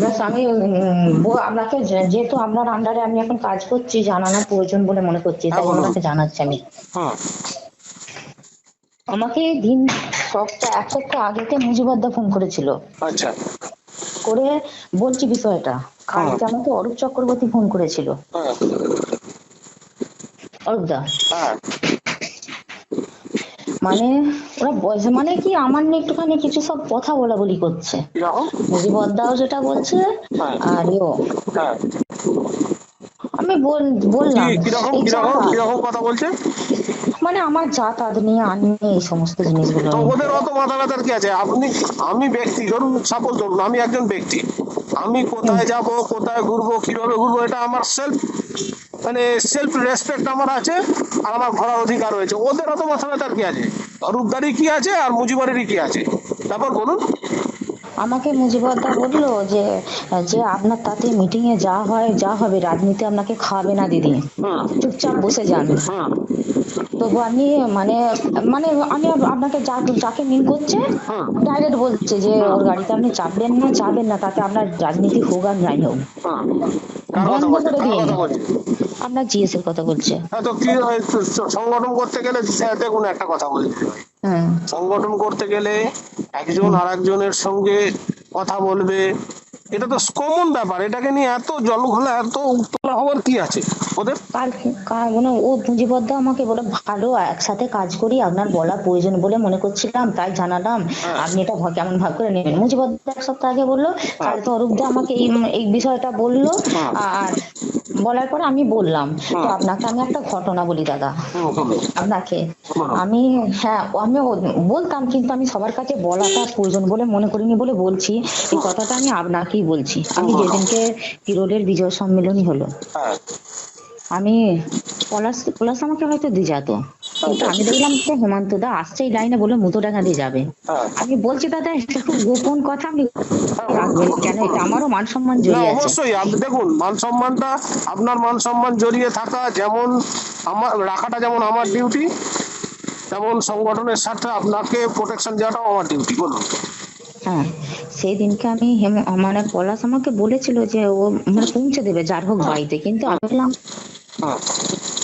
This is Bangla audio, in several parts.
ব্যাস আমি আপনাকে যেহেতু আপনার আন্ডারে আমি এখন কাজ করছি জানানোর প্রয়োজন বলে মনে করছি, হ্যাঁ তাই বলুন। আপনাকে জানাচ্ছি আমি। হ্যাঁ আমাকে দিন এক সপ্তাহ আগেতে মুজিবদ্দা ফোন করেছিল, আচ্ছা। করে বলছি বিষয়টা। হ্যাঁ কালকে আমাকে অরূপ চক্রবর্তী ফোন করেছিল। হ্যাঁ অরূপদা, হ্যাঁ মানে ওরা বলছে মানে কি আমার নিয়ে একটুখানি কিছু সব কথা বলা বলি করছে। কিরকম? মুজিবদ্দাও যেটা বলছে হ্যাঁ আর ইও, হ্যাঁ আমি কি বললাম কিরকম এই কিরকম যাতায়াত, কিরকম কথা বলছে? মানে আমার যাতায়াত নিয়ে আনিয়ে এই সমস্ত জিনিসগুলো তো নিয়ে। ওদের অত মাথা ব্যথার কি আছে? আমি ব্যক্তি, ধরুন সাপোজ ধরুন আমি একজন ব্যক্তি, আমি হুম। কোথায় যাব, কোথায় ঘুরবো, কিভাবে ঘুরবো, এটা আমার মানে সেলফ রেসপেক্ট আমার আছে, আর আমার ঘোরার অধিকার রয়েছে। ওদের অত মাথা ব্যথার কি আছে? রূপদারি কি আছে আর মুজিবারেরই কি আছে? তারপর বলুন। আমাকে মুজিবদ্দা বললো যে যে আপনার তাতে মিটিং এ যা হয় যা হবে, রাজনীতি আপনাকে খাওয়াবে না দিদি, হুম চুপচাপ বসে যান। হুম তবু আপনি মানে মানে আমি আপনাকে যাকে মিন করছে হুম ডাইরেক্ট বলছে যে হুম ওর গাড়িতে আপনি চাপবেন না, তাতে আপনার রাজনীতি হোক আর নাই হোক, হুম। কার কথা বন্ধ বলছে, করে কার দিন। কথা বলছে? আপনার জিএস এর কথা বলছে। হ্যাঁ, তো কি সংগঠন করতে গেলে দেখুন একটা কথা বলছি, হ্যাঁ। সংগঠন করতে গেলে একজন আর একজনের সঙ্গে কথা বলবে, এটা তো কমন ব্যাপার। এটাকে নিয়ে এত জলঘোলা, এত উত্তলা হওয়ার কি আছে ওদের? মানে ও পুঁজিবদ্ধ আমাকে বলে ভালো একসাথে কাজ করি, আপনার বলা প্রয়োজন বলে মনে করছিলাম তাই জানালাম, হ্যাঁ আপনি এটা কেমন ভাগ করে নেবেন। মুজিবদ্ধ এক সপ্তাহ আগে বললো, হ্যাঁ কালকে অরূপদা আমাকে এই এই বিষয়টা বললো। হ্যাঁ আর বলার পরে আমি বললাম, তো হ্যাঁ আপনাকে আমি একটা ঘটনা বলি দাদা, বলুন আপনাকে বলুন। আমি, হ্যাঁ আমি বলতাম কিন্তু আমি সবার কাছে বলাটা প্রয়োজন বলে মনে করিনি বলে বলছি। এই কথাটা আমি আপনাকেই বলছি। আমি বলুন। যেদিনকে কিরোলের বিজয় সম্মেলনী হলো, হ্যাঁ আমি পলাশ পলাশ আমাকে হয়তো দিয়ে যেত, কিন্তু আচ্ছা আমি দেখলাম যে হেমন্ত দা আসছে এই লাইনে বলে মুতোডাঙ্গা দিয়ে যাবে। হ্যাঁ আমি বলছি দাদা এটা খুব গোপন কথা, আপনি হ্যাঁ বলুন। রাখবেন কেন, এটা আমারও মান সম্মান না জড়িয়ে আছে। অবশ্যই, আপনি দেখুন মান সম্মানটা, আপনার মান সম্মান জড়িয়ে থাকা যেমন আমার রাখাটা যেমন আমার ডিউটি, তেমন সংগঠনের সাথে আপনাকে প্রোটেকশন দেওয়াটাও আমার ডিউটি। বলুন। হ্যাঁ, সেই দিনকে আমি মানে পলাশ আমাকে বলেছিল যে ও মানে পৌঁছে দেবে যার হোক হ্যাঁ বাড়িতে, কিন্তু হ্যাঁ আমি বললাম, হ্যাঁ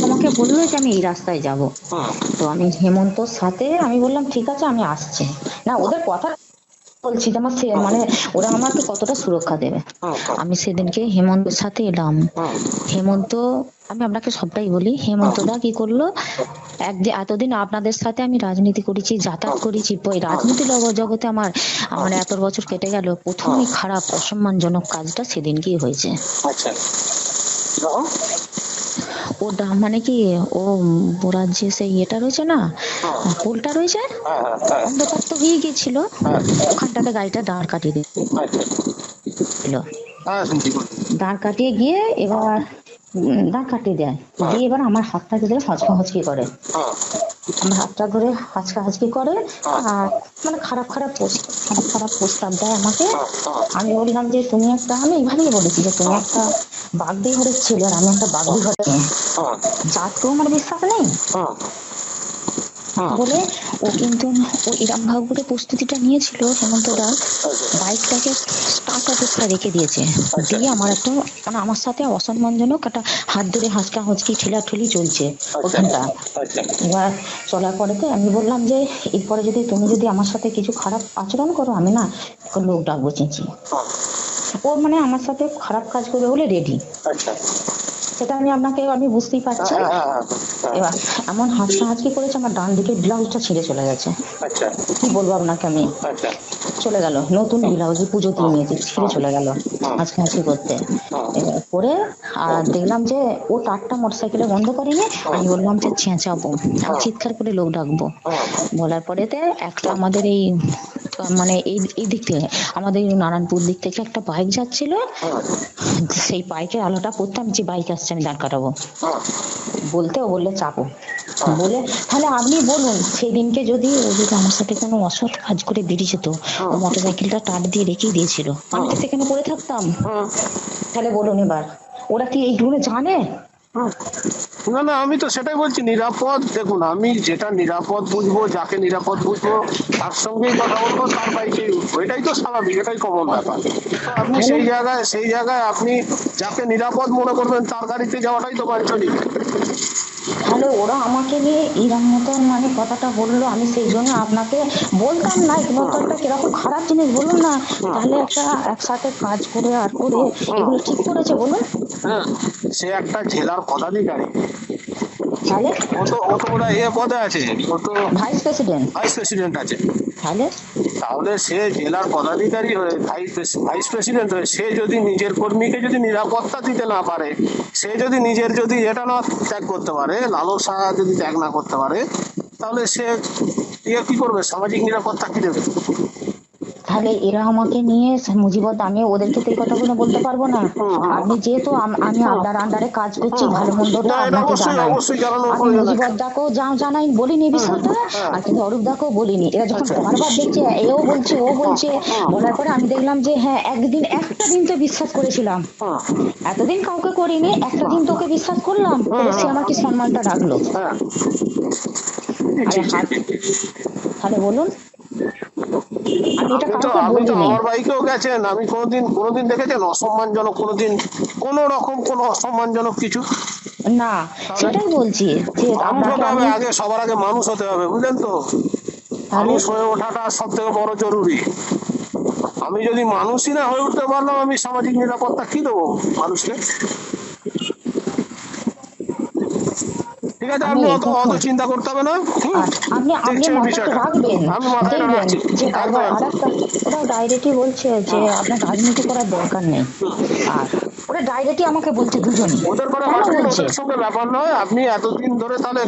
আমাকে বললো যে আমি এই রাস্তায় যাব। হ্যাঁ তো আমি হেমন্তর সাথে আমি বললাম ঠিক আছে আমি আসছি। না ওদের কথা বলছি যে আমার মানে ওরা আমাকে কতটা সুরক্ষা দেবে। হ্যাঁ হ্যাঁ আমি সেদিনকে হেমন্তের সাথে এলাম। হ্যাঁ হেমন্ত, আমি আপনাকে সবটাই বলি, হেমন্ত দা কি করলো, একদিন এতদিন আপনাদের সাথে আমি রাজনীতি করেছি, যাতায়াত করেছি, ওই রাজনীতি জগতে আমার আমার এত বছর কেটে গেল, প্রথম হ্যাঁ। এই খারাপ অসম্মানজনক কাজটা সেদিনকেই হয়েছে। আচ্ছা কিরকম? ও মানে কি, ও ওরা যে সেই ইয়েটা রয়েছে না, হ্যাঁ পোলটা রয়েছে, হ্যাঁ হ্যাঁ হ্যাঁ অন্ধকার তো হয়ে গিয়েছিল, হ্যাঁ। ওখানটাতে গাড়িটা দাঁড় কাটিয়ে আচ্ছা দিল। হ্যাঁ শুনছি বলুন। দাঁড় কাটিয়ে গিয়ে এবার দাঁড় কাটিয়ে দেয়, হ্যাঁ দিয়ে এবার আমার হাতটা ধরে হচকা হচকি করে, হ্যাঁ আমার হাতটা ধরে হাঁচকা হাঁচকি করে। হ্যাঁ আর মানে খারাপ খারাপ প্রস্তাব দেয় আমাকে। হ্যাঁ হ্যাঁ আমি বললাম যে তুমি একটা, আমি এইভাবেই বলেছি যে তুমি একটা বাগদি ঘরের ছেলে আর আমি একটা বাগদি ঘরের মেয়ে, হ্যাঁ জাতকেও আমার বিশ্বাস নেই হ্যাঁ হ্যাঁ। বলে। ও কিন্তু ও এরম ভাব করে প্রস্তুতিটা নিয়েছিল হেমন্তদা, বাইকটাকে স্টার্ট অবস্থায় রেখে দিয়েছে, আচ্ছা দিয়ে আমার একটা মানে আমার সাথে অসম্মানজনক একটা হাত ধরে হাঁচকা হাঁচকি ঠেলাঠেলি চলছে আচ্ছা ওখানটা। আচ্ছা এবার চলার পরেতে আমি বললাম যে এরপরে যদি তুমি যদি আমার সাথে কিছু খারাপ আচরণ করো আমি না লোক ডাকবো চেঁচিয়ে। হ্যাঁ ও মানে আমার সাথে খারাপ কাজ করবে বলে রেডি, আচ্ছা সেটা আমি বুঝতেই হ্যাঁ পারছি। হ্যাঁ হ্যাঁ হ্যাঁ হ্যাঁ। এবার এমন হাঁচকা হাঁচকি করেছে আমার ডান দিকের ব্লাউজটা ছিঁড়ে চলে গেছে। আচ্ছা কি বলবো আপনাকে আমি, আচ্টা চলে গেল নতুন ব্লাউজ পুজো দিয়ে নিয়েছি, ছিঁড়ে চলে গেল হাঁচকি হাঁচকি করতে। এবার পরে আর দেখলাম যে ও টাটটা মোটরসাইকেলে বন্ধ করেনি, আমি বললাম যে চেঁচাবো, আমি চিৎকার করে লোক ডাকবো। বলার পরেতে একটা আমাদের এই মানে এই দিক থেকে আমাদের নারায়ণপুর দিক থেকে একটা বাইক যাচ্ছিল, সেই বাইকের আলোটা পড়তে আমি যে বাইক আসছে আমি দাঁড় কাটাবো বলতে, ও বললে চাপো বলে। তাহলে আপনি বলুন সেদিনকে যদি ও যদি আমার সাথে কোনো অসৎ কাজ করে বেরিয়ে যেত, ও মোটর সাইকেলটা টাট দিয়ে রেখেই দিয়েছিল, আমি তো সেখানে পড়ে থাকতাম। তাহলে বলুন এবার ওরা কি এইগুলো জানে? না না, আমি তো সেটাই বলছি, নিরাপদ দেখুন, আমি যেটা নিরাপদ বুঝবো, যাকে নিরাপদ বুঝবো তার সঙ্গেই কথা বলবো, তার বাইকেই উঠবো, এটাই তো স্বাভাবিক, এটাই কমন ব্যাপার। তো আপনি তাহলে সেই জায়গায় আপনি যাকে নিরাপদ মনে করবেন তার গাড়িতে যাওয়াটাই তো বাঞ্ছনীয়। তাহলে ওরা আমাকে নিয়ে এরম মতন মানে কথাটা বললো, আমি সেই জন্য আপনাকে বলতাম না, এগুলো তো একটা কিরকম খারাপ জিনিস বলুন না। তাহলে একটা একসাথে কাজ করে আর করে এগুলো ঠিক করেছে বলুন। হ্যাঁ, সে একটা জেলার পদাধিকারী, তাহলে ও তো বোধহয় এ পদে আছে, ও তো ভাইস প্রেসিডেন্ট। ভাইস প্রেসিডেন্ট আছে। তাহলে তাহলে সে জেলার পদাধিকারী হয়ে ভাইস প্রেসিডেন্ট হয়ে সে যদি নিজের কর্মীকে যদি নিরাপত্তা দিতে না পারে, সে যদি নিজের যদি এটা না ত্যাগ করতে পারে, লালসা যদি ত্যাগ না করতে পারে, তাহলে সে কি করবে, সামাজিক নিরাপত্তা কি দেবে? তাহলে এরা আমাকে নিয়ে মুজিবত, আমি ওদেরকে তো এই কথাগুলো বলতে পারবো না। আপনি যেহেতু আমি আপনার আন্ডারে কাজ করছি, ভালো মন্দটা না, এটা আপনাকে অবশ্যই জানাই। অবশ্যই জানানোর আমি প্রয়োজন আছে। মুজিবত দাকেও জানাই, বলিনি এই বিষয়টা। আর কিন্তু অরূপ দাকেও বলিনি। এরা যখন বারবার দেখছে, এও বলছে ও বলছে, বলার পরে আমি দেখলাম যে হ্যাঁ, একটা দিন তো বিশ্বাস করেছিলাম, এতদিন কাউকে করিনি, একটা দিন তোকে বিশ্বাস করলাম, তবে সে আমার কি সম্মানটা রাখলো। হ্যাঁ, আরে ঠিক ঠিক ঠিক। তাহলে বলুন, আমি এটা আপনি তো কাউকে আপনি তো বলিনি। আমার বাইকেও গেছেন, আমি কোনোদিন দেখেছেন অসম্মানজনক, কোনোদিন কোনো রকম কোনো অসম্মানজনক কিছু? না, সেটাই বলছি যে মানুষ আপনাকে হতে হবে আমি আগে, সবার আগে মানুষ হতে হবে, বুঝলেন তো? তাহলে মানুষ হয়ে ওঠাটা সব থেকে বড় জরুরি। আমি যদি মানুষই না হয়ে উঠতে পারলাম, আমি সামাজিক নিরাপত্তা কি দেবো মানুষকে? ঠিক আছে, আমি আপনি অত এটা অত চিন্তা করতে হবে না। আর আপনি দেখছি আমি মাথাটা বিষয়টা, রাখবেন, আমি মাথায় এটা দেখবেন রাখছি। যে একদম আবার আর একদম। একটা, ওরা ডাইরেক্টই বলছে যে আপনার রাজনীতি করার দরকার নেই। আর ওরা ডাইরেক্টই আমাকে বলছে দুজনই। ওদের করে কেন বাঁচবেন, বলছে? ওদের সঙ্গে ব্যাপার নয়। আপনি এতদিন ধরে তাহলে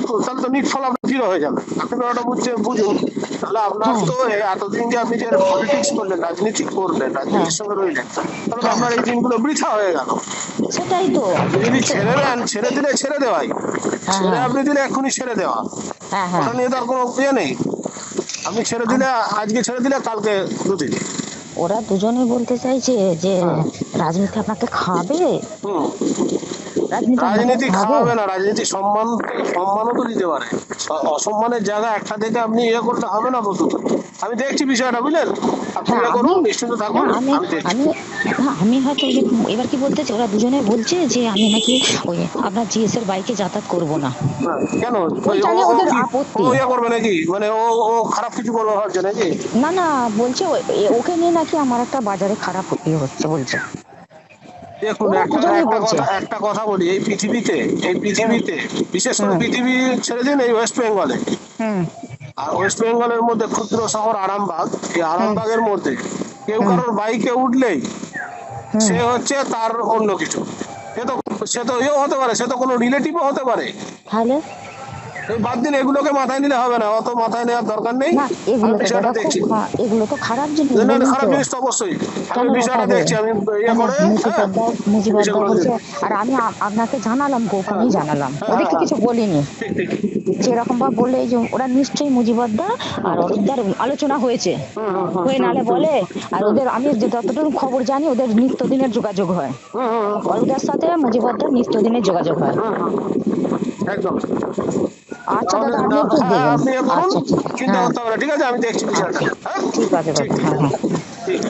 তো নিটফল আপনার জিরো হয়ে যাবে। আপনি ব্যাপারটা বুঝুন। তাহলে আপনার হ্যাঁ তো এতদিন যে আপনি যে পলিটিক্স করলেন, রাজনীতি করলেন, হ্যাঁ রাজনীতির সঙ্গে রইলেন, তাহলে তো হ্যাঁ, আপনার এই দিনগুলো বৃথা হয়ে গেল। সেটাই তো। আপনি যদি ছেড়ে দেন, ছেড়ে দিলে ছেড়ে দেওয়াই, হ্যাঁ ছেড়ে হ্যাঁ আপনি দিলে এক্ষুনি ছেড়ে দেওয়া, হ্যাঁ হ্যাঁ। ওটা নিয়ে তার কোনো ইয়ে নেই। আপনি ছেড়ে দিলে, আজকে ছেড়ে দিলে কালকে দুদিন। ওরা দুজনেই বলতে চাইছে যে হ্যাঁ। রাজনীতি আপনাকে খাবে, হুম। রাজনীতি আপনাকে রাজনীতি খাবে। খাওয়াবে না, রাজনীতি সম্মানও তো দিতে পারে। অসম্মানের জায়গা একটা থেকে আপনি করতে হবে না বন্ধু। আমি দেখছি বিষয়টা, বুঝলেন? আপনি হ্যাঁ আমি, করুন, নিশ্চিন্ত থাকুন, হ্যাঁ আমি আমি দেখছি। আমি হ্যাঁ আমি হয়তো ওই যে এবার কি বলতেছে, ওরা দুজনে বলছে যে আমি নাকি ওই আপনার জিএস এর বাইকে যাতায়াত করব না। হ্যাঁ, কেন? ওইটা ও নিয়ে ও ওদের কি ও আপত্তি। করবে নাকি, মানে ও খারাপ কিছু করবে ভাবছে নাকি? না না, বলছে ওকে নিয়ে নাকি আমার একটা বাজারে খারাপ হচ্ছে বলছে। দেখুন, ওরা একটা দুজনেই একটা বলছে। কথা একটা কথা বলি, হুম এই পৃথিবীতে বিশেষ করে হুম পৃথিবী ছেড়ে দিন, এই ওয়েস্ট বেঙ্গলে, হুম আর ওয়েস্ট বেঙ্গলের মধ্যে ক্ষুদ্র শহর আরামবাগ, এই হুম আরামবাগের মধ্যে কেউ হুম কারোর বাইকে উঠলেই হুম। সে হচ্ছে তার অন্য কিছু। সে তো এও হতে পারে, সে তো কোনো রিলেটিভও হতে পারে। তাহলে এই বাদ দিন, এগুলোকে মাথায় নিলে হবে না, অত মাথায় নেওয়ার দরকার নেই। না, আমি এগুলো তো বিষয়টা দাদা খুব দেখছি। এগুলো তো খারাপ জিনিস না, না, বলুন খারাপ তো। জিনিস তো অবশ্যই। আমি কেন বিষয়টা দেখাবে? দেখছি, আমি তাহলে করে, হ্যাঁ, মুজিবদ্দা বিষয়গুলো বলছে, দেখছি। আর আমি আপনাকে জানালাম, হ্যাঁ গোপনেই জানালাম, হ্যাঁ হ্যাঁ ওদেরকে হ্যাঁ, কিছু বলিনি। ঠিক ঠিক। যে এরকম ভাবে বললে এই যে ওরা নিশ্চয়ই মুজিবদ্দা আর অরূপদার আলোচনা হয়েছে, হুম হুম হুম হয়ে হুম নালে হুম বলে। আর ওদের আমি যতটুকু খবর জানি, ওদের নিত্যদিনের যোগাযোগ হয়, হুম হুম হুম অরূপদার সাথে মুজিবদ্দার নিত্যদিনের যোগাযোগ হয়। হুম হুম, একদম। আচ্ছা তাহলে দাদা, আপনি না, একটু হ্যাঁ, দেখবেন। আপনি করুন, আচ্ছা ঠিক, চিন্তা হ্যাঁ করতে হবে না, ঠিক আছে, আমি দেখছি বিষয়টা। আচ্ছা, হ্যাঁ, ঠিক আছে ঠিক দাদা, ঠিক হ্যাঁ হ্যাঁ। ঠিক।